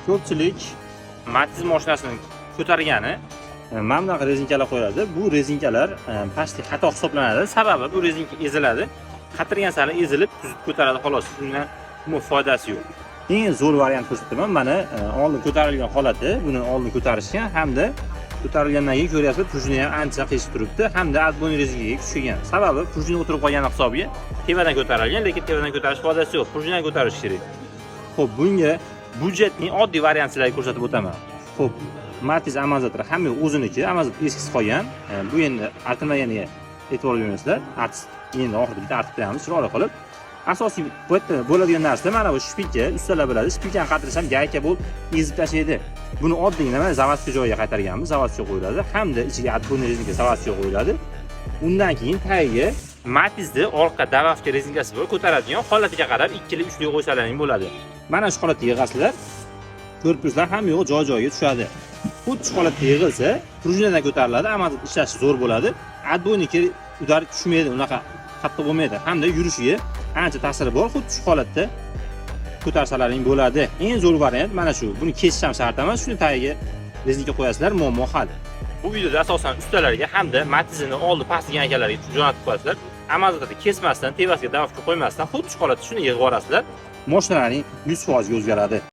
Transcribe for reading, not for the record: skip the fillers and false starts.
Ko'pchilik Matiz mashinasini ko'targani mana bunaqa rezinkalar qo'yadi. Bu rezinkalar pastki xato hisoblanadi. Sababi bu rezinka eziladi. Qatirgan sari ezilib, tuzib ko'taradi xolos. Bundan umuman foydasi yo'q. Eng zo'r variant ko'rsataman. Mana oldin ko'tarilgan holati, buni oldin ko'tarishgan hamda ko'tarilgandan keyin ko'ryapsiz, prujina ham ancha qiyshiq turibdi hamda отбойный rezinkaga kuch kelgan. Sababi prujina o'tirib qolgani hisobiga tevadan ko'tarilgan, lekin tevadan ko'tarish foydasi yo'q. Prujinadan ko'tarish kerak. Xo'p, bunga budjetning oddiy variantlariga ko'rsatib o'taman. Xo'p, Matiz amazotlar hamma o'ziniki, amazot eskisi qolgan. Bu endi artilmaganiga e'tibor bermaysizlar. Endi oxirida bitta artib qo'yamiz, chiroyli qilib. Asosiy bu yerda bo'ladigan narsa mana bu shpika, ustalar biladi. Shpikani qatirish ham gayka bo'lib ezib tashlaydi. Buni oddiygina mana zavodskiy joyiga qaytarganmiz, zavodskiy qo'yiladi hamda ichiga отбойный rezinka zavodskiy qo'yiladi. Undan keyin tagiga Matizda orqa davafka rezinkasi bor, ko'taradigan holatiga qarab 2-3 qo'ysalaring bo'ladi. Mana shu holatga yig'asizlar. Korpuslar ham yo'q joy-joyiga tushadi. Xuddi shu holatda yig'ilsa, prujinadan ko'tariladi, amazot ishlashi zo'r bo'ladi. Отбойнiki udar tushmaydi, unaqa qattiq bo'lmaydi hamda yurishiga ancha ta'siri bor. Xuddi shu holatda ko'tarsalaring bo'ladi. Eng zo'r variant mana shu. Buni kesish ham shart emas, shuni tagiga rezinka qo'yasizlar, muammo hal. Bu videoda asosan ustalarga hamda Matizini oldi pastga akalarga jo'natib qo'yasizlar. Amazotda kesmasdan, tevasiga davafga qo'ymasdan xuddi shu holatda shuni yig'ib yuborasizlar. Mashinalarning 100% o'zgaradi.